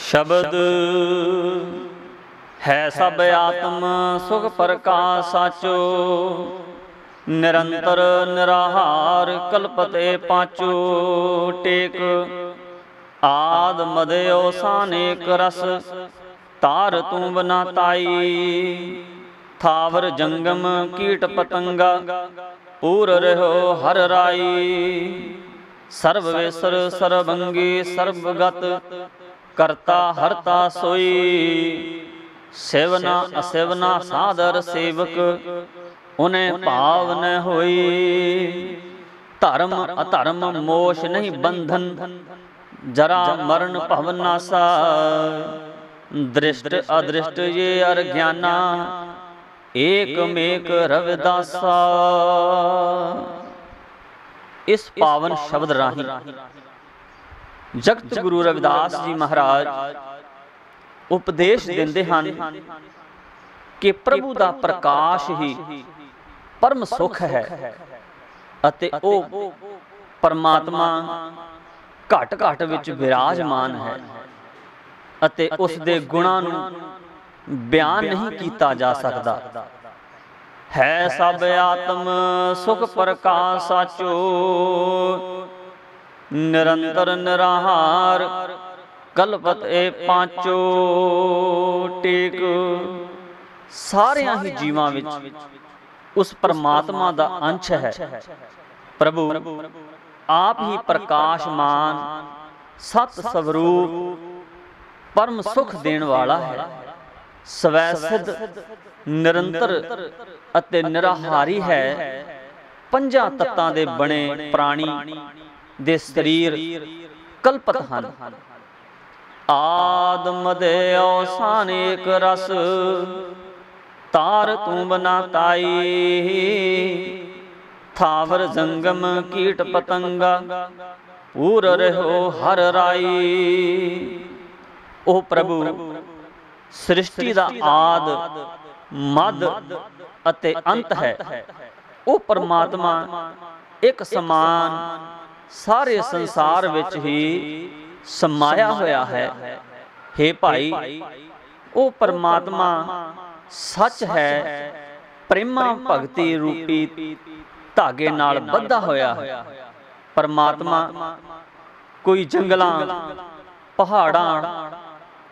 शब्द है सब आत्म सुख प्रकाश साचो, निरंतर निराहार कल्पते पाचो। टेक आद मदयो सानेक रस, तार तू बना ताई। थावर जंगम कीट पतंगा, पूर रहो हर राई। सर्ववेसर सर्वंगी सर्वगत, करता हरता सोई। सेवना असेवना सादर सेवक, उन्हें भाव न होई। धर्म अधर्म मोश नहीं बंधन, जरा मरण भवनासा। दृष्ट अदृष्ट ये अज्ञाना, एक मेक रविदासा। इस पावन शब्द राही जगत गुरु रविदास जी महाराज उपदेश देंदे हन कि प्रभु दा प्रकाश ही परम सुख है अते ओ परमात्मा घट घट विच विराजमान है अते उस दे गुणां नूं बयान नहीं किया जा सकता। है सब आत्म सुख प्रकाश साचो, निरंतर निराहार कल्पत ए पांचो। टेक सारियां ही जीवां विच उस परमात्मा दा अंश है। प्रभु आप ही प्रकाशमान सत स्वरूप परम सुख देण वाला है। स्वै सिद्ध निरंतर अते निराहारी है। पंजां तत्तां दे बने प्राणी दे शरीर कल्पत हन। आद मदयो सानेक रस, तार तू बना ताई। थावर जंगम कीट पतंगा, पूर रहो हर राई। ओ प्रभु सृष्टि दा आद मद अते अंत है। ओ परमात्मा एक समान सारे संसार विच ही समाया होया है। हे भाई ओ परमात्मा सच है, प्रेमा भगती रूपी धागे नाल बद्धा होया है। परमात्मा कोई जंगलां पहाड़ां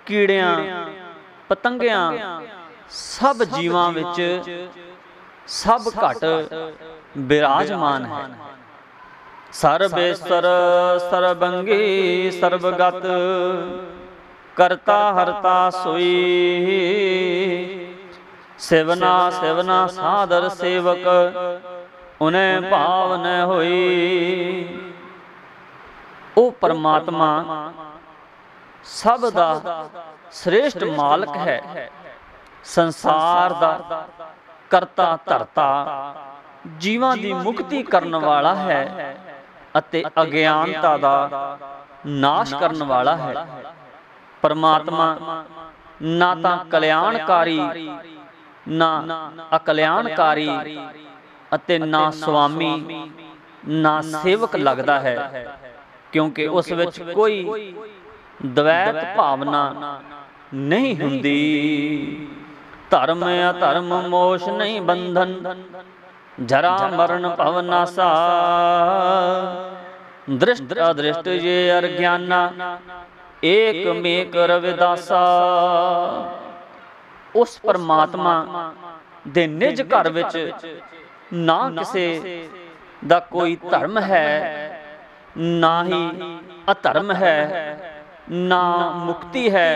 कीड़ियां पतंगियां सब जीवां विच सब घट विराजमान है। सर्वेश्वर सर्वंगी सर्वगत, करता हरता सोई। सेवना सेवना सादर सेवक, उन्हें भाव न होई। ओ परमात्मा सब दा श्रेष्ठ मालक है। संसार दा करता धरता, जीवां दी मुक्ति करन वाला है अते अज्ञानता दा नाश करन वाला है। परमात्मा ना तां कल्याणकारी ना अकल्याणकारी अते ना स्वामी ना सेवक लगदा है, क्योंकि उस विच कोई द्वैत भावना नहीं हुंदी। धर्म अधर्म मोश नहीं बंधन, जरा मरण भवनासा। दृष्ट अदृष्ट ये अज्ञाना, एक मेक रविदासा। उस परमात्मा दे निज घर विच ना किसे दा कोई धर्म है, ना ही अधर्म है, ना मुक्ति है,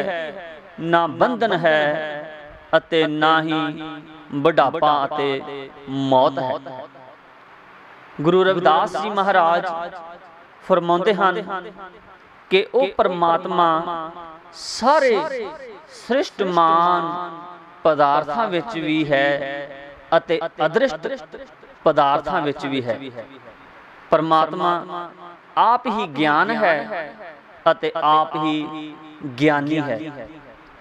ना बंधन है अते ना ही बुढ़ापा अते मौत है। गुरु रविदास जी महाराज फरमाते हैं कि ओ परमात्मा सारे सृष्टमान पदार्थां विच भी है अते अदृष्ट पदार्थां विच भी है। परमात्मा आप ही ज्ञान है अते आप ही ज्ञानी है।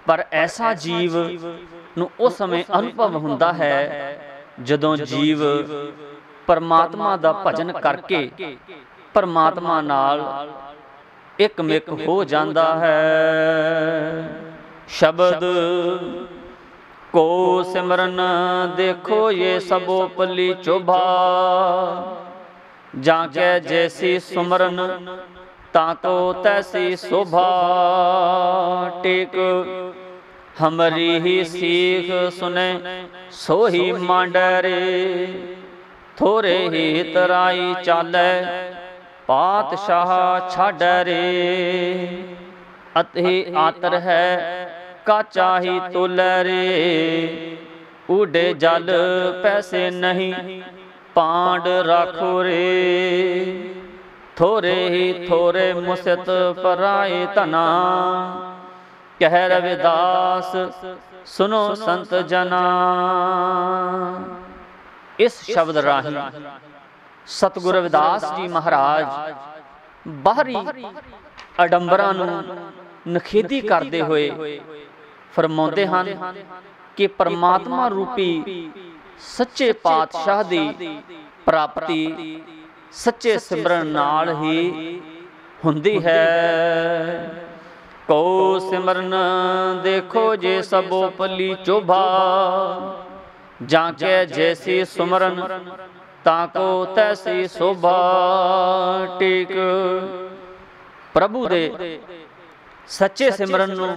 पर ऐसा जीव नूं उस समय अनुभव हुंदा है जदों जीव परमात्मा दा भजन करके परमात्मा नाल ਇੱਕ ਮਿਕ ਹੋ ਜਾਂਦਾ ਹੈ। ਸ਼ਬਦ को सिमरन देखो ये सबो पली चोभा, जाके जैसी सुमरन ताको तैसी शोभा। टेक हमारी ही सीख सुने सो ही मांडरे, थोरे ही तराई चाले पातशाह छाडरे। अति आतर है का चाही तोले रे, उड़े जल पैसे नहीं पांड राखो रे। थोरे ही थोरे मुसत पराए तना, कह रविदास सुनो संत जना। इस शब्द राही सतगुरु रविदास जी महाराज बाहरी अडंबरां नूं नखेदी करते हुए फरमाउंदे हन कि परमात्मा रूपी सच्चे पातशाह दी प्राप्ति सच्चे सिमरन नाल ही हुंदी है। को सिमरन देखो जे सबो पली चोभा, जाके जैसी सुमरन ताको तैसी शोभा। टेक प्रभु दे सच्चे सिमरन नूं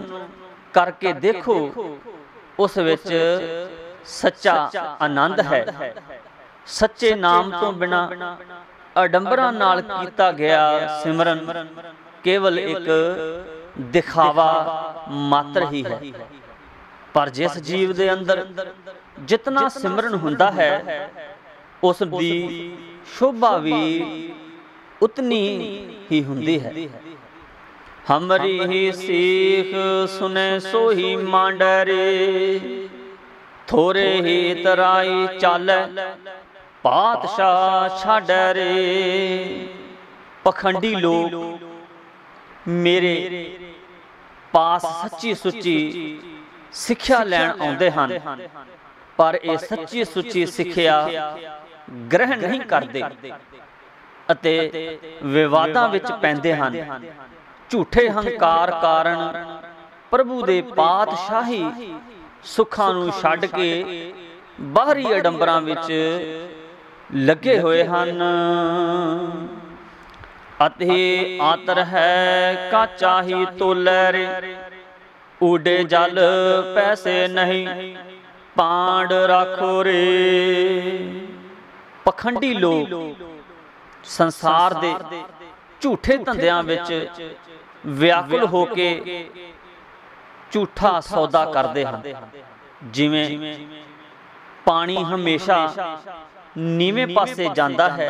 करके देखो, उस विच सच्चा आनंद है। सच्चे नाम तो बिना अडंबरां नाल कीता गया सिमरन केवल एक दिखावा मात्र ही है। पर जिस जीव दे अंदर जितना सिमरन हुंदा है, उस दी शोभा भी उतनी ही हुंदी है। हमरी ही सीख सुने सो ही मांडरे, थोरे ही तराई चाले पातशाह छाडरे। पखंडी लोग मेरे पास सच्ची सुच्ची सिक्ख्या लैण आउंदे हन, पर ये सच्ची सुच्ची सिक्ख्या ग्रहण नहीं करते अते विवादां विच पैंदे हन। झूठे हंकार कारण प्रभु दे पातशाही सुखां नूं छड्ड के बाहरी अडंबरां विच लगे हुए हन। अति आतर है का चाही तोले रे, उड़े जल पैसे नहीं पांड राखो रे। पखंडी लोग संसार दे झूठे धंधियां विच व्याकुल होके झूठा सौदा करते हैं। जिवें पानी हमेशा नीवें पासे जाता है,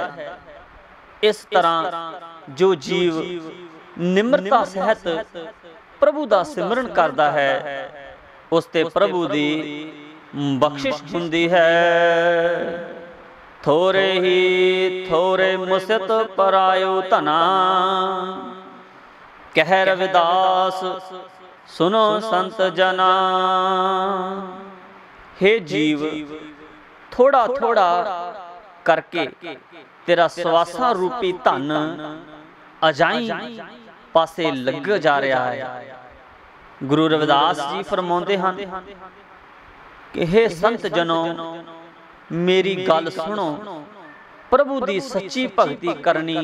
इस तरह जो जीव निम्रता सहित प्रभु दा सिमरन करता है, उसते प्रभु दी बख्शिश हुंदी है। थोरे ही थोरे मुसत परायो तना, कह रविदास सुनो संत जना। हे जीव, थोड़ा थोड़ा करके तेरा स्वासा रूपी धन अजाई पासे लग जा रहा है। गुरु रविदास जी फरमाउंदे हन कि हे संत जनों, मेरी गल सुनो। प्रभु दी सच्ची भगती करनी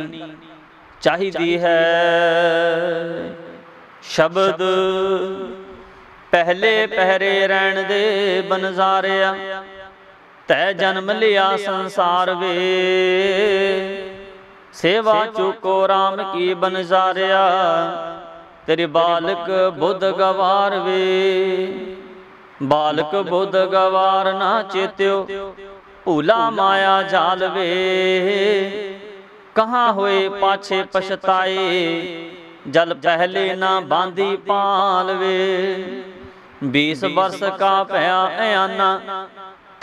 चाहिदी है। शब्द पहले पहरे रहन दे बनजारिया, तै जन्म लिया संसार वे। सेवा चुको राम की बनजारिया, तेरे बालक बुध गवार वे। बालक बुध गवार ना चेत्यो, भूला माया जाल वे। कहाँ हुए पाछे पछताए, जल पहले ना बांधी पालवे। 20 वर्ष का पया अयाना,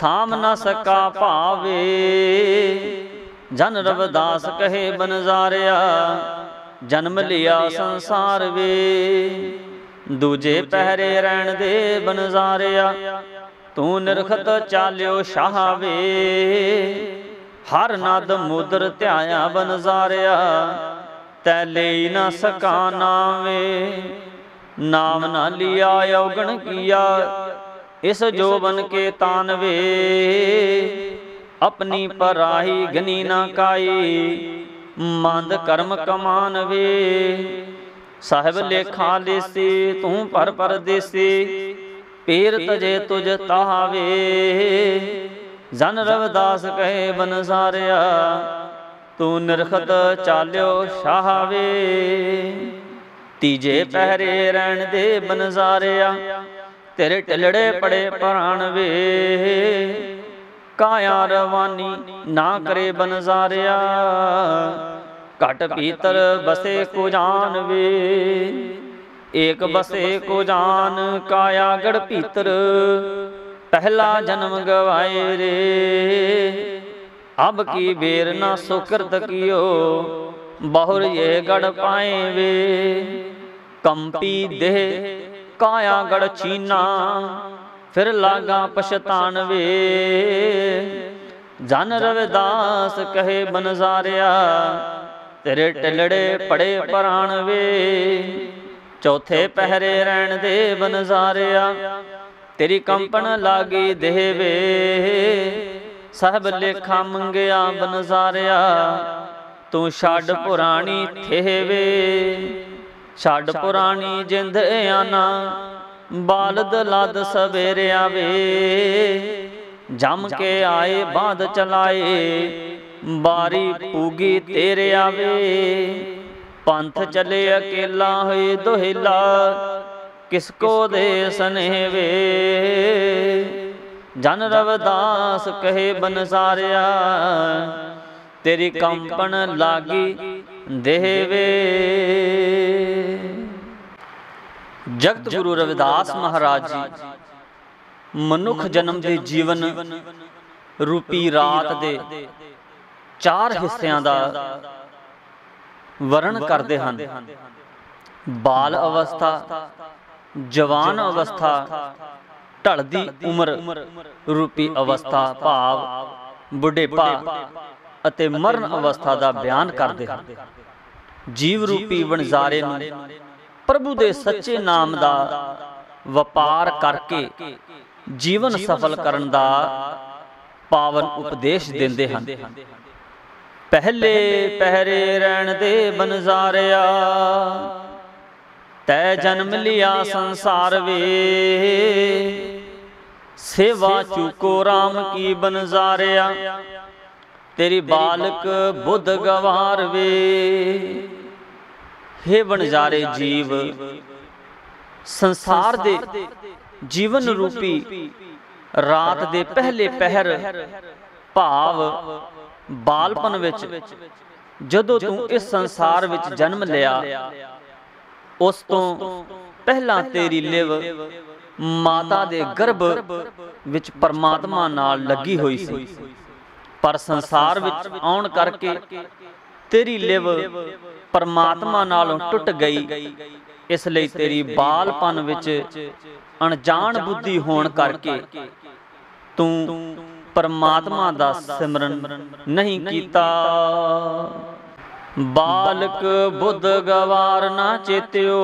थाम न सका भावे। जन रविदास कहे बनजारिया, जन्म लिया संसार वे। दूजे पहरे रहन दे बनजारिया, तू निरखत चालियो शाह वे। हर नद मुदर ध्याया बनजारिया, तै ले न सका नावे। नाम न लिया अवगुण किया इस जोबन के तानवे। अपनी पराही गनी न काई मंद कर्म कमानवे। साहिब लेखा लेसी तू पर परदेसी पीर तजे तुझ तावे। जन रविदास कहे बनसारिया तू निरखत चाल्यो शाहवे। तीजे पहरे रहन दे बनसारिया तेरे टिलड़े पड़े प्राण वे। काया रवानी ना करे बनसारिया घट भीतर बसे को जान वे। एक बसे को जान काया गढ़ भीतर पहला जन्म गवाए रे। अब की बेर ना सुकृत कियो बहुर ये गढ़ पाए वे। कंपी देह काया गढ़ चीना फिर लागा पछतान वे। जन रविदास कहे बनसारिया तेरे टिलड़े पड़े प्राण वे। चौथे पहरे रहन दे बनसारिया तेरी कंपन लागी देह वे। साहब लेखा मंगया बनसारिया तू छड़ पुरानी थे वे। छड़ पुरानी जिंद आना बालद लाद सवेरे आवे। जम के आए बांध चलाए बारी पूगी तेरे आवे। पंथ चले अकेला हुए दोहिला किसको दे सनेवे। जन रविदास कहे बनसारिया तेरी कंपन लागी देवे। जगत गुरु रविदास महाराज जी मनुख जन्म के जीवन रूपी रात दे 4 हिस्सिਆਂ ਦਾ वर्ण करते हैं। बाल अवस्था, जवान अवस्था, ढलदी उम्र रूपी अवस्था भाव बुढ़ेपा अते मरण अवस्था का बयान करते हैं। जीव रूपी वणजारे नूं प्रभु दे सच्चे नाम दा वपार करके जीवन सफल करन दा पावन उपदेश देंदे हन। पहले पहरे रहन दे बनसारिया तै जन्म लिया संसार वे। सेवा चूको राम की बनसारिया तेरी बालक बुद्ध गवार वे। हे बनजारे जीव संसार दे जीवन रूपी रात दे पहले पहर भाव बालपन विच जदों तू इस संसार विच जन्म लिया उस तो पहला तेरी लिव माता दे गर्भ विच परमात्मा नाल लगी हुई सी। पर संसार विच आउण करके तेरी लिव परमात्मा नालों टुट गई। इसलिए तेरी बालपन विच अणजान बुद्धि होण करके तू परमात्मा दा सिमरन नहीं कीता। बालक बुद्ध गवार ना चेत्यो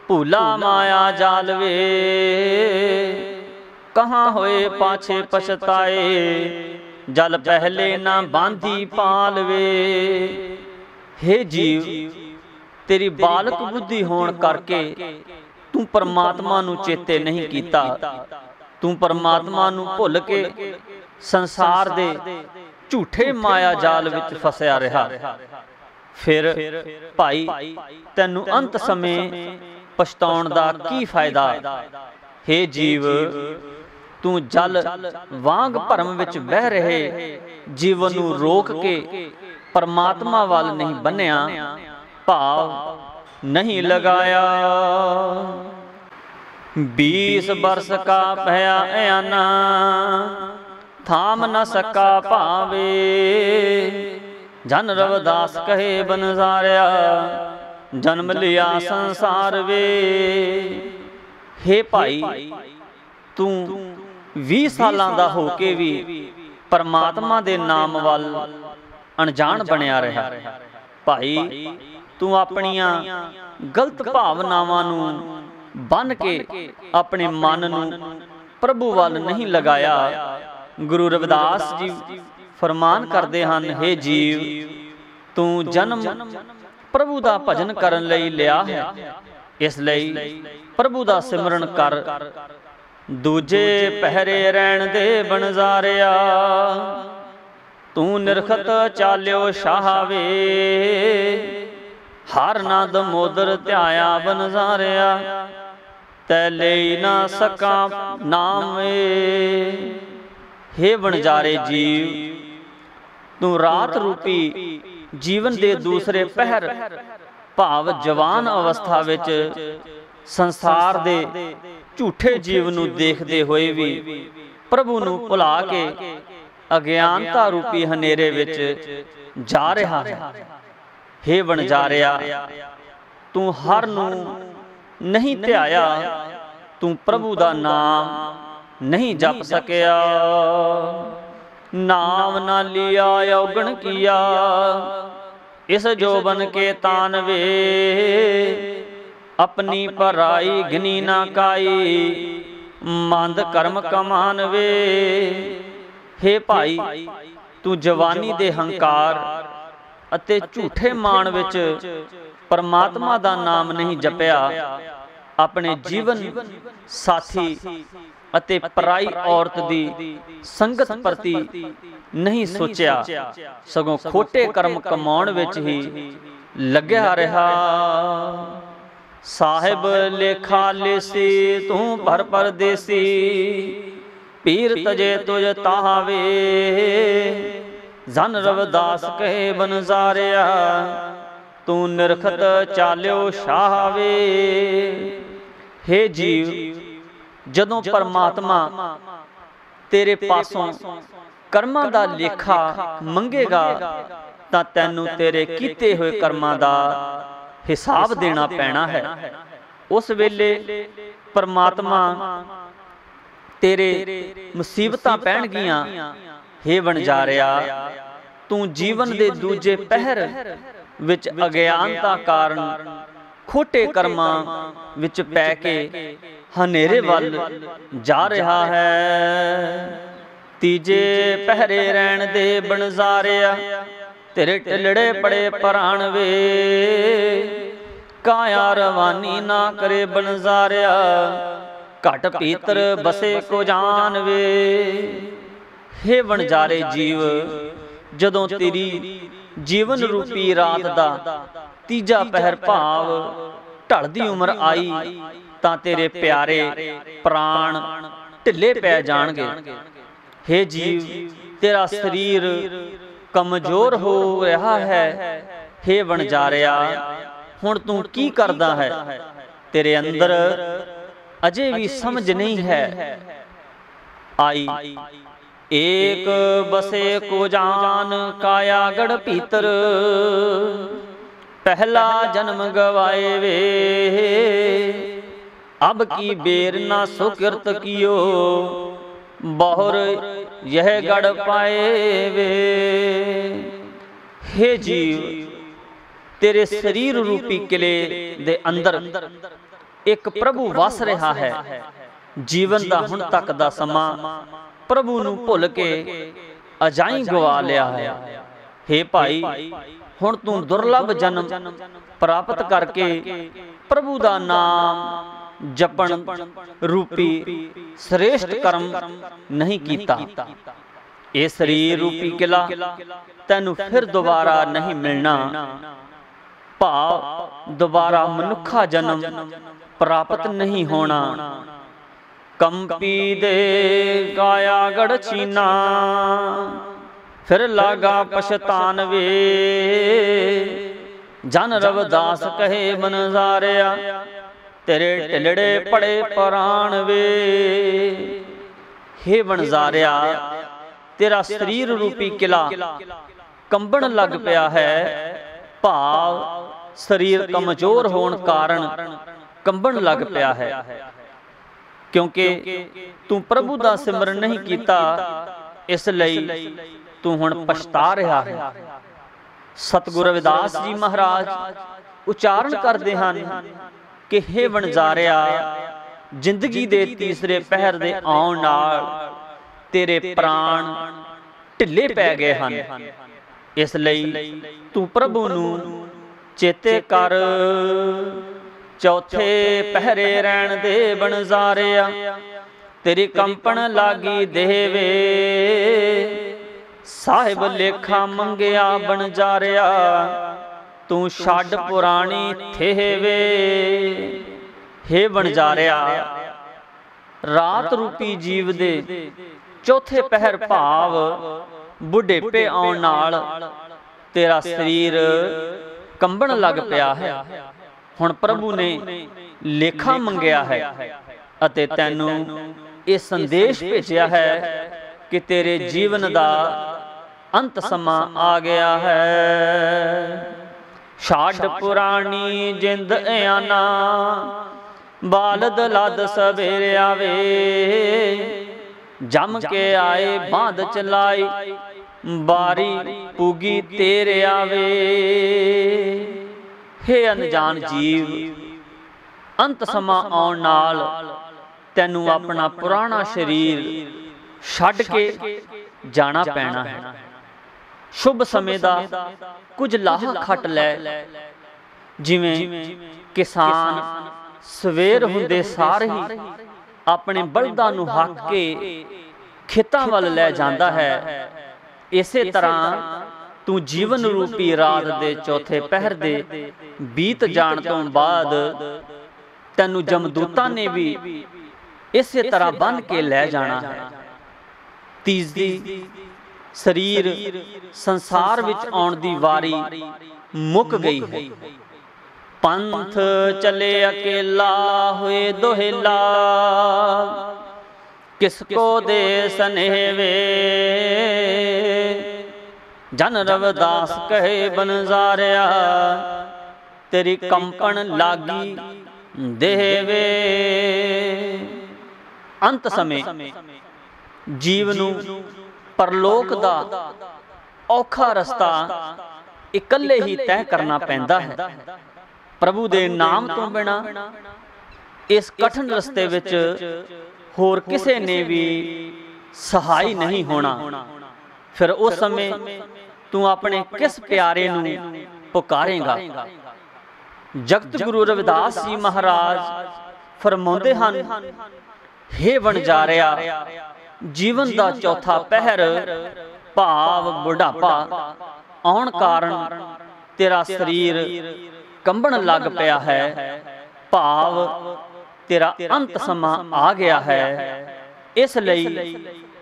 भूला माया जालवे। कहाँ होए पाछे पछताए जल पहले ना बांधी पालवे। हे जीव तेरी बालक बुद्धि होण करके तू परमात्मा नू चेते नहीं कीता। तू परमात्मा नू भुल के संसार दे झूठे माया जाल विच फसिया रहा। फिर भाई तैनू अंत समय पछताउण दा की फायदा। हे जीव तू जल वांग भरम विच बह रहे जीवन नू रोक के परमात्मा वाल नहीं बन्या भाव नहीं लगाया। 20 बरस का पया आना थाम न सका भावे। जन रविदास कहे बनसारिया जन्म लिया संसार वे। हे भाई तू 20 सालां दा हो के भी परमात्मा दे नाम वाल अनजान बनया रहा। ਭਾਈ ਤੂੰ ਆਪਣੀਆਂ ਗਲਤ ਭਾਵਨਾਵਾਂ ਨੂੰ ਬੰਨ ਕੇ ਆਪਣੇ ਮਨ ਨੂੰ ਪ੍ਰਭੂ ਵੱਲ ਨਹੀਂ ਲਗਾਇਆ। ਗੁਰੂ ਰਵਿਦਾਸ ਜੀ ਫਰਮਾਨ ਕਰਦੇ ਹਨ, ਹੇ ਜੀਵ, ਤੂੰ ਜਨਮ ਪ੍ਰਭੂ ਦਾ ਭਜਨ ਕਰਨ ਲਈ ਲਿਆ ਹੈ, ਇਸ ਲਈ ਪ੍ਰਭੂ ਦਾ ਸਿਮਰਨ ਕਰ। ਦੂਜੇ ਪਹਿਰੇ ਰਹਿਣ ਦੇ ਬਣਜ਼ਾਰਿਆ, ਤੂੰ ਨਿਰਖਤ ਚਾਲਿਓ ਸ਼ਾਹਵੇ। ਹਰ ਨਦ ਮੋਦਰ ਧਿਆਇਆ ਬਣਜ਼ਾਰਿਆ, ਤੈ ਲਈ ਨਾ ਸਕਾਂ ਨਾਮ ਏ। ਹੇ ਵਣਜਾਰੇ ਜੀਵ, ਤੂੰ ਰਾਤ ਰੂਪੀ ਜੀਵਨ ਦੇ ਦੂਸਰੇ ਪਹਿਰ ਭਾਵ ਜਵਾਨ ਅਵਸਥਾ ਵਿੱਚ ਸੰਸਾਰ ਦੇ ਝੂਠੇ ਜੀਵ ਨੂੰ ਦੇਖਦੇ ਹੋਏ ਵੀ ਪ੍ਰਭੂ ਨੂੰ ਭੁਲਾ ਕੇ ਅਗਿਆਨਤਾ ਰੂਪੀ ਹਨੇਰੇ ਵਿੱਚ ਜਾ ਰਿਹਾ ਹੈ। ਹੇ ਵਣਜਾਰਿਆ, ਤੂੰ ਹਰ ਨੂੰ ਨਹੀਂ ਧਿਆਇਆ, ਤੂੰ ਪ੍ਰਭੂ ਦਾ ਨਾਮ ਨਹੀਂ ਜਪ ਸਕਿਆ। ਨਾਮ ਨਾ ਲਿਆ ਔਗਣ ਕੀਆ, ਇਸ ਜੋਬਨ ਕੇ ਤਾਨਵੇ। ਆਪਣੀ ਪਰਾਈ ਗਿਨੀ ਨਾ ਕਾਈ, ਮੰਦ ਕਰਮ ਕਮਾਨਵੇ। ਹੇ ਭਾਈ, ਤੂੰ ਜਵਾਨੀ ਦੇ ਹੰਕਾਰ ਅਤੇ ਝੂਠੇ ਮਾਣ ਵਿੱਚ ਪਰਮਾਤਮਾ ਦਾ ਨਾਮ ਨਹੀਂ ਜਪਿਆ। ਆਪਣੇ ਜੀਵਨ ਸਾਥੀ ਅਤੇ ਪਰਾਈ ਔਰਤ ਦੀ ਸੰਗਤ ਪ੍ਰਤੀ ਨਹੀਂ ਸੋਚਿਆ, ਸਗੋਂ ਖੋਟੇ ਕਰਮ ਕਮਾਉਣ ਵਿੱਚ ਹੀ ਲੱਗਿਆ ਰਿਹਾ। ਸਾਹਿਬ ਲੇਖਾ ਲੇਸੀ, ਤੂੰ ਪਰ ਪਰਦੇਸੀ। ਪੀਰ ਤਜੇ ਤੁਜ ਤਾਵੇ, ਜਨ ਰਵਿਦਾਸ ਕਹੇ ਬਣਜ਼ਾਰਿਆ। ਤੂੰ ਨਿਰਖਤ ਚਾਲਿਓ ਸ਼ਾਹਵੇ। ਹੇ ਜੀਵ, ਜਦੋਂ ਪਰਮਾਤਮਾ ਤੇਰੇ ਪਾਸੋਂ ਕਰਮਾਂ ਦਾ ਲੇਖਾ ਮੰਗੇਗਾ ਤਾਂ ਤੈਨੂੰ ਤੇਰੇ ਕੀਤੇ ਹੋਏ ਕਰਮਾਂ ਦਾ ਹਿਸਾਬ ਦੇਣਾ ਪੈਣਾ ਹੈ। ਉਸ ਵੇਲੇ ਪਰਮਾਤਮਾ ਤੇਰੇ ਮੁਸੀਬਤਾਂ ਪੈਣਗੀਆਂ। ਹੇ ਵਣਜਾਰਿਆ, ਤੂੰ ਜੀਵਨ ਦੇ ਦੂਜੇ ਪਹਿਰ ਵਿੱਚ ਅਗਿਆਨਤਾ ਕਾਰਨ ਖੋਟੇ ਕਰਮਾਂ ਵਿੱਚ ਪੈ ਕੇ ਹਨੇਰੇ ਵੱਲ ਜਾ ਰਿਹਾ ਹੈ। ਤੀਜੇ ਪਹਿਰੇ ਰਹਿਣ ਦੇ ਬਣਜ਼ਾਰਿਆ, ਤੇਰੇ ਢਿਲੜੇ ਪੜੇ ਪ੍ਰਾਣ ਵੇ। ਕਾਇਆ ਰਵਾਨੀ ਨਾ ਕਰੇ ਬਣਜ਼ਾਰਿਆ, ਘਟ ਭੀਤਰ ਬਸੇ ਕੋ ਜਾਣ ਵੇ। ਹੇ ਵਣਜਾਰੇ ਜੀਵ, ਜਦੋਂ ਤੇਰੀ ਜੀਵਨ ਰੂਪੀ ਰਾਤ ਦਾ ਤੀਜਾ ਪਹਿਰ ਭਾਵ ਢਲਦੀ ਉਮਰ ਆਈ ਤਾਂ ਤੇਰੇ ਪਿਆਰੇ ਪ੍ਰਾਣ ਢਿੱਲੇ ਪੈ ਜਾਣਗੇ। ਹੇ ਜੀਵ, ਤੇਰਾ ਸਰੀਰ ਕਮਜ਼ੋਰ ਹੋ ਰਿਹਾ ਹੈ। ਹੇ ਵਣਜਾਰਿਆ, ਹੁਣ ਤੂੰ ਕੀ ਕਰਦਾ ਹੈ? ਤੇਰੇ ਅੰਦਰ ਅਜੇ ਵੀ ਸਮਝ ਨਹੀਂ ਹੈ ਆਈ। ਏਕ ਬਸੇ ਕੋ ਜਾਨ, ਕਾਇਆ ਗੜ ਭੀਤਰ। ਪਹਿਲਾ ਜਨਮ ਗਵਾਏ ਵੇ, ਅਬ ਕੀ ਬੇਰ ਨਾ ਸੁਕਿਰਤ ਕੀਓ। ਬਹੁਰ ਯਹ ਗੜ ਪਾਏ ਵੇ। ਹੇ ਜੀਵ, ਤੇਰੇ ਸਰੀਰ ਰੂਪੀ ਕਿਲੇ ਦੇ ਅੰਦਰ ਇੱਕ ਪ੍ਰਭੂ ਵਸ ਰਿਹਾ ਹੈ। ਜੀਵਨ ਦਾ ਹੁਣ ਤੱਕ ਦਾ ਸਮਾਂ ਪ੍ਰਭੂ ਨੂੰ ਭੁੱਲ ਕੇ ਅਜਾਈਂ ਗਵਾ ਲਿਆ ਹੈ। ਹੇ ਭਾਈ, ਹੁਣ ਤੂੰ ਦੁਰਲਭ ਜਨਮ ਪ੍ਰਾਪਤ ਕਰਕੇ ਪ੍ਰਭੂ ਦਾ ਨਾਮ ਜਪਣ ਰੂਪੀ ਸ੍ਰੇਸ਼ਟ ਕਰਮ ਨਹੀਂ ਕੀਤਾ। ਇਹ ਸਰੀਰ ਰੂਪੀ ਕਿਲਾ ਤੈਨੂੰ ਫਿਰ ਦੁਬਾਰਾ ਨਹੀਂ ਮਿਲਣਾ। ਭਾਵ ਦੁਬਾਰਾ ਮਨੁੱਖਾ ਜਨਮ ਪ੍ਰਾਪਤ ਨਹੀਂ ਹੋਣਾ। ਕੰਪੀ ਦੇ ਕਾਇਆ ਗੜ ਚੀਨਾ, ਫਿਰ ਲਾਗਾ ਪਛਤਾਨ ਵੇ। ਜਨ ਰਵਿਦਾਸ ਕਹੇ ਬਣਜ਼ਾਰਿਆ, ਤੇਰੇ ਢਿਲੜੇ ਪੜੇ ਪ੍ਰਾਣ ਵੇ। ਹੇ ਬਣਜ਼ਾਰਿਆ, ਤੇਰਾ ਸਰੀਰ ਰੂਪੀ ਕਿਲਾ ਕੰਬਣ ਲੱਗ ਪਿਆ ਹੈ। ਭਾਵ ਸਰੀਰ ਕਮਜ਼ੋਰ ਹੋਣ ਕਾਰਨ ਕੰਬਣ ਲੱਗ ਪਿਆ ਹੈ, ਕਿਉਂਕਿ ਤੂੰ ਪ੍ਰਭੂ ਦਾ ਸਿਮਰਨ ਨਹੀਂ ਕੀਤਾ। ਇਸ ਲਈ ਤੂੰ ਹੁਣ ਪਛਤਾ ਰਿਹਾ ਹੈ। ਸਤਿਗੁਰੂ ਰਵਿਦਾਸ ਜੀ ਮਹਾਰਾਜ ਉਚਾਰਨ ਕਰਦੇ ਹਨ ਕਿ ਹੇ ਵਣਜਾਰਿਆ, ਜ਼ਿੰਦਗੀ ਦੇ ਤੀਸਰੇ ਪਹਿਰ ਦੇ ਆਉਣ ਨਾਲ ਤੇਰੇ ਪ੍ਰਾਣ ਢਿੱਲੇ ਪੈ ਗਏ ਹਨ। ਇਸ ਲਈ ਤੂੰ ਪ੍ਰਭੂ ਨੂੰ ਚੇਤੇ ਕਰ। ਚੌਥੇ ਪਹਿਰੇ ਰਹਿਣ ਦੇ ਵਣਜਾਰਿਆ, ਤੇਰੀ ਕੰਪਣ ਲਾਗੀ ਦੇਵੇ। ਸਾਹਿਬ ਲੇਖਾ ਮੰਗਿਆ ਵਣਜਾਰਿਆ, ਤੂੰ ਛੱਡ ਪੁਰਾਣੀ ਥੇਵੇ। ਹੇ ਵਣਜਾਰਿਆ, ਰਾਤ ਰੂਪੀ ਜੀਵ ਦੇ ਚੌਥੇ ਪਹਿਰ ਭਾਵ ਬੁਢੇਪੇ ਆਉਣ ਨਾਲ ਤੇਰਾ ਸਰੀਰ ਕੰਬਣ ਲੱਗ ਪਿਆ ਹੈ। ਹੁਣ ਪ੍ਰਭੂ ਨੇ ਲੇਖਾ ਮੰਗਿਆ ਹੈ ਅਤੇ ਤੈਨੂੰ ਇਹ ਸੰਦੇਸ਼ ਭੇਜਿਆ ਹੈ ਕਿ ਤੇਰੇ ਜੀਵਨ ਦਾ ਅੰਤ ਸਮਾਂ ਆ ਗਿਆ ਹੈ। ਛੱਡ ਪੁਰਾਣੀ ਜਿੰਦ ਆਨਾ, ਬਾਲਦ ਲੱਦ ਸਵੇਰੇ ਆਵੇ। ਜੰਮ ਕੇ ਆਏ ਬਾਂਧ ਚਲਾਈ, ਬਾਰੀ ਪੂਗੀ ਤੇਰੇ ਆਵੇ। ਹੇ ਅਨਜਾਨ ਜੀਵ, ਅੰਤ ਸਮਾਂ ਆਉਣ ਨਾਲ ਤੈਨੂੰ ਆਪਣਾ ਪੁਰਾਣਾ ਸਰੀਰ ਛੱਡ ਕੇ ਜਾਣਾ ਪੈਣਾ ਹੈ। ਸ਼ੁਭ ਸਮੇਂ ਦਾ ਕੁਝ ਲਾਹਾ ਖੱਟ ਲੈ। ਜਿਵੇਂ ਕਿਸਾਨ ਸਵੇਰ ਹੁੰਦੇ ਸਾਰ ਹੀ ਆਪਣੇ ਬਲਦਾਂ ਨੂੰ ਹੱਕ ਕੇ ਖੇਤਾਂ ਵੱਲ ਲੈ ਜਾਂਦਾ ਹੈ, ਇਸੇ ਤਰ੍ਹਾਂ ਤੂੰ ਜੀਵਨ ਰੂਪੀ ਰਾਤ ਦੇ ਚੌਥੇ ਪਹਿਰ ਦੇ ਬੀਤ ਜਾਣ ਤੋਂ ਬਾਅਦ ਤੈਨੂੰ ਜਮਦੂਤਾਂ ਨੇ ਵੀ ਇਸੇ ਤਰ੍ਹਾਂ ਬੰਨ੍ਹ ਕੇ ਲੈ ਜਾਣਾ ਹੈ। ਤੀਜੀ ਸਰੀਰ ਸੰਸਾਰ ਵਿੱਚ ਆਉਣ ਦੀ ਵਾਰੀ ਮੁੱਕ ਗਈ ਹੈ। ਪੰਥ ਚਲੇ ਅਕੇਲਾ ਹੋਏ ਦੋਹੇਲਾ, ਕਿਸ ਕੋ ਦੇ ਸਨੇਹਵੇ। ਜਨ ਰਵਿਦਾਸ ਕਹੇ ਵਣਜਾਰਿਆ, ਤੇਰੀ ਕੰਪਣ ਲਾਗੀ ਦੇਵੇ। ਅੰਤ ਸਮੇਂ ਜੀਵ ਨੂੰ ਪਰਲੋਕ ਦਾ ਔਖਾ ਰਸਤਾ ਇਕੱਲੇ ਹੀ ਤੈਅ ਕਰਨਾ ਪੈਂਦਾ ਹੈ। ਪ੍ਰਭੂ ਦੇ ਨਾਮ ਤੋਂ ਬਿਨਾਂ ਇਸ ਕਠਿਨ ਰਸਤੇ ਵਿੱਚ ਹੋਰ ਕਿਸੇ ਨੇ ਵੀ ਸਹਾਈ ਨਹੀਂ ਹੋਣਾ। ਫਿਰ ਉਸ ਸਮੇਂ ਤੂੰ ਆਪਣੇ ਕਿਸ ਪਿਆਰੇ ਨੂੰ ਪੁਕਾਰੇਂਗਾ। ਜਗਤ ਗੁਰੂ ਰਵਿਦਾਸ ਜੀ ਮਹਾਰਾਜ ਫਰਮਾਉਂਦੇ ਹਨ, ਹੇ ਵਣਜਾਰਿਆ, ਜੀਵਨ ਦਾ ਚੌਥਾ ਪਹਿਰ ਭਾਵ ਬੁਢਾਪਾ ਆਉਣ ਕਾਰਨ ਤੇਰਾ ਸਰੀਰ ਕੰਬਣ ਲੱਗ ਪਿਆ ਹੈ, ਭਾਵ ਤੇਰਾ ਅੰਤ ਸਮਾਂ ਆ ਗਿਆ ਹੈ। ਇਸ ਲਈ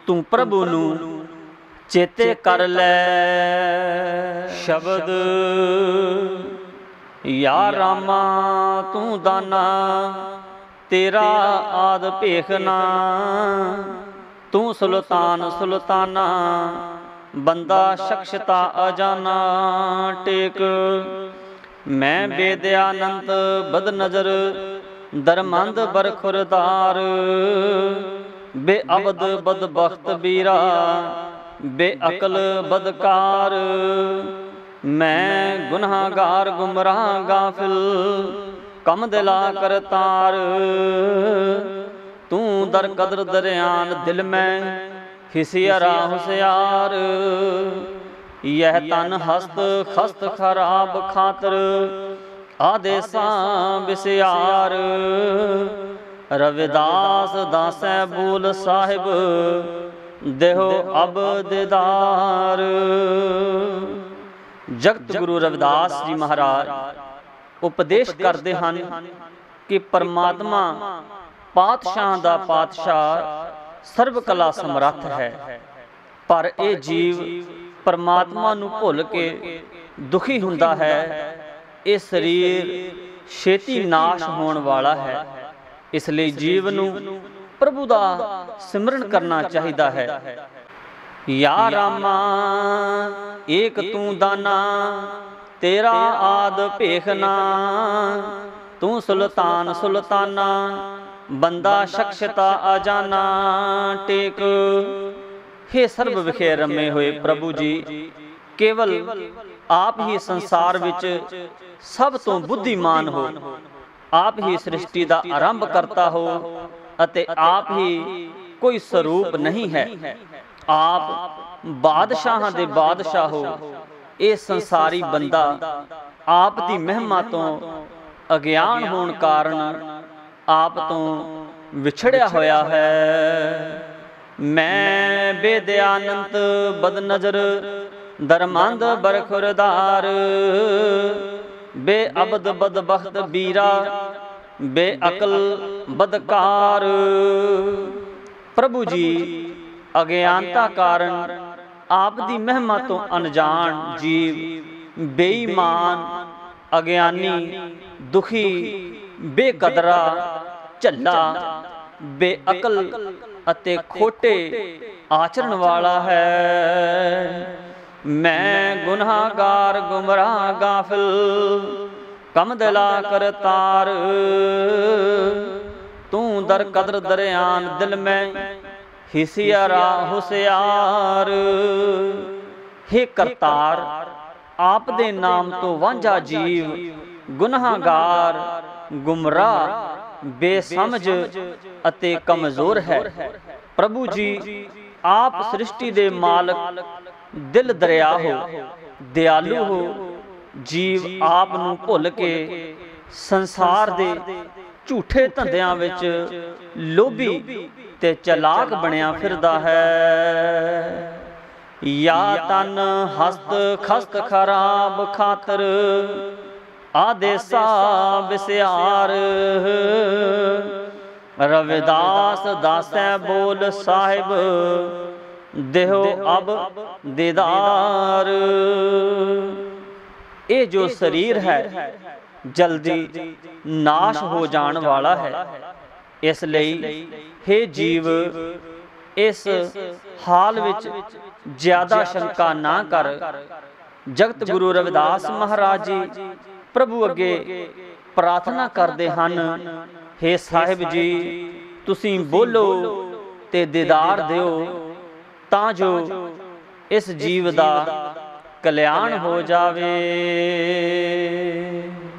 ਤੂੰ ਪ੍ਰਭੂ ਨੂੰ ਚੇਤੇ ਕਰ ਲੈ। ਸ਼ਬਦ ਯਾ ਰਾਮਾ ਤੂੰ ਦਾਨਾ, ਤੇਰਾ ਆਦ ਭੇਖਨਾ। ਤੂੰ ਸੁਲਤਾਨ ਸੁਲਤਾਨਾ, ਬੰਦਾ ਸ਼ਖਸ਼ਤਾ ਅਜਾਨਾ। ਟੇਕ ਮੈਂ ਬੇਦਿਆਨੰਦ ਬਦ ਨਜ਼ਰ, ਦਰਮੰਦ ਬਰਖੁਰਦਾਰ। ਬੇਅਬਦ ਬਦਬਖਤ ਬੀਰਾ, ਬੇਅਕਲ ਬਦਕਾਰ। ਮੈਂ ਗੁਨਾਹਗਾਰ ਗੁਮਰਾਹ ਗਾਫਿਲ, ਕਮ ਦਿਲਾ ਕਰਤਾਰ। ਤੂੰ ਦਰ ਕਦਰ ਦਰਿਆਨ ਦਿਲ ਮੈਂ, ਹਿਸਿਆਰਾ ਹੁਸਿਆਰ। ਯਹ ਤਨ ਹਸਤ ਖਸਤ ਖਰਾਬ ਖਾਤਰ, ਆਦੇਸਾਂ ਬਿਸਿਆਰ। ਰਵਿਦਾਸ ਦਾਸੈ ਬੋਲ ਸਾਹਿਬ, ਦੇਹੋ ਅਬ ਦੀਦਾਰ। ਜਗਤ ਗੁਰੂ ਰਵਿਦਾਸ ਜੀ ਮਹਾਰਾਜ ਉਪਦੇਸ਼ ਕਰਦੇ ਹਨ ਕਿ ਪਰਮਾਤਮਾ ਪਾਤਸ਼ਾਹਾਂ ਦਾ ਪਾਤਸ਼ਾਹ, ਸਰਬ ਕਲਾ ਸਮਰੱਥ ਹੈ। ਪਰ ਇਹ ਜੀਵ ਪਰਮਾਤਮਾ ਨੂੰ ਭੁੱਲ ਕੇ ਦੁਖੀ ਹੁੰਦਾ ਹੈ। ਇਹ ਸਰੀਰ ਛੇਤੀ ਨਾਸ਼ ਹੋਣ ਵਾਲਾ ਹੈ। ਇਸ ਲਈ ਜੀਵ ਨੂੰ ਪ੍ਰਭੂ ਦਾ ਸਿਮਰਨ ਕਰਨਾ ਚਾਹੀਦਾ ਹੈ। ਯਾ ਰਾਮਾ ਏਕ ਤੂੰ ਦਾਨਾ, ਤੇਰਾ ਆਦ ਭੇਖਨਾ। ਤੂੰ ਸੁਲਤਾਨ ਸੁਲਤਾਨਾ, ਬੰਦਾ ਸ਼ਖਸ਼ਤਾ ਅਜਾਨਾ। ਟੇਕ ਹੇ ਸਰਬ ਵਿਖੇ ਰਮੇ ਹੋਏ ਪ੍ਰਭੂ ਜੀ, ਕੇਵਲ ਆਪ ਹੀ ਸੰਸਾਰ ਵਿੱਚ ਸਭ ਤੋਂ ਬੁੱਧੀਮਾਨ ਹੋ, ਆਪ ਹੀ ਸ੍ਰਿਸ਼ਟੀ ਦਾ ਆਰੰਭ ਕਰਤਾ ਹੋ ਅਤੇ ਆਪ ਹੀ ਕੋਈ ਸਰੂਪ ਨਹੀਂ ਹੈ। ਆਪ ਬਾਦਸ਼ਾਹਾਂ ਦੇ ਬਾਦਸ਼ਾਹ ਹੋ। ਇਹ ਸੰਸਾਰੀ ਬੰਦਾ ਆਪ ਦੀ ਮਹਿਮਾ ਤੋਂ ਅਗਿਆਨ ਹੋਣ ਕਾਰਨ ਆਪ ਤੋਂ ਵਿਛੜਿਆ ਹੋਇਆ ਹੈ। ਮੈਂ ਬੇਦਿਆਨੰਤ ਬਦਨਜ਼ਰ ਦਰਮੰਦ ਬਰਖੁਰਦਾਰ, ਬੇਅਬਦ ਬਦਬਖਤ ਬੀਰਾ, ਬੇਅਕਲ ਬਦਕਾਰ। ਪ੍ਰਭੂ ਜੀ ਅਗਿਆਨਤਾ ਕਾਰਨ ਆਪ ਦੀ ਮਹਿਮਾ ਤੋਂ ਅਣਜਾਣ ਜੀਵ ਬੇਈਮਾਨ, ਅਗਿਆਨੀ, ਦੁਖੀ, ਬੇਕਦਰਾ, ਝੱਲਾ, ਬੇਅਕਲ ਅਤੇ ਖੋਟੇ ਆਚਰਣ ਵਾਲਾ ਹੈ। ਮੈਂ ਗੁਨਾਹਗਾਰ ਗੁਮਰਾਹ ਗਾਫਿਲ, ਕਮ ਦਿਲਾ ਕਰਤਾਰ। ਤੂੰ ਦਰ ਕਦਰ ਦਰਿਆਨ ਦਿਲ ਮੈਂ, ਹਿਸਿਆਰਾ ਹੁਸਿਆਰ। ਹੇ ਕਰਤਾਰ, ਆਪ ਦੇ ਨਾਮ ਤੋਂ ਵਾਂਝਾ ਜੀਵ ਗੁਨਾਹਗਾਰ, ਗੁਮਰਾਹ, ਬੇਸਮਝ ਅਤੇ ਕਮਜ਼ੋਰ ਹੈ। ਪ੍ਰਭੂ ਜੀ ਆਪ ਸ੍ਰਿਸ਼ਟੀ ਦੇ ਮਾਲਕ, ਦਿਲ ਦਰਿਆ ਹੋ, ਦਿਆਲੂ ਹੋ। ਜੀਵ ਆਪ ਨੂੰ ਭੁੱਲ ਕੇ ਸੰਸਾਰ ਦੇ ਝੂਠੇ ਧੰਦਿਆਂ ਵਿੱਚ ਲੋਭੀ ਤੇ ਚਲਾਕ ਬਣਿਆ ਫਿਰਦਾ ਹੈ। ਯਾ ਤਨ ਹਸਤ ਖਸਤ ਖਰਾਬ ਖਾਤਰ, ਆਦੇਸਾ ਵਿਸਿਆਰ। ਰਵਿਦਾਸ ਦਾਸੈ ਬੋਲ ਸਾਹਿਬ, ਦੇਹੋ ਅਬ ਦੀਦਾਰ। ਇਹ ਜੋ ਸਰੀਰ ਹੈ ਜਲਦੀ ਨਾਸ਼ ਹੋ ਜਾਣ ਵਾਲਾ ਹੈ। ਇਸ ਲਈ ਹੇ ਜੀਵ, ਇਸ ਹਾਲ ਵਿੱਚ ਜ਼ਿਆਦਾ ਸ਼ੰਕਾ ਨਾ ਕਰ। ਜਗਤ ਗੁਰੂ ਰਵਿਦਾਸ ਮਹਾਰਾਜ ਜੀ ਪ੍ਰਭੂ ਅੱਗੇ ਪ੍ਰਾਰਥਨਾ ਕਰਦੇ ਹਨ, ਹੇ ਸਾਹਿਬ ਜੀ ਤੁਸੀਂ ਬੋਲੋ ਤੇ ਦੀਦਾਰ ਦਿਓ, ਤਾਂ ਜੋ ਇਸ ਜੀਵ ਦਾ ਕਲਿਆਣ ਹੋ ਜਾਵੇ।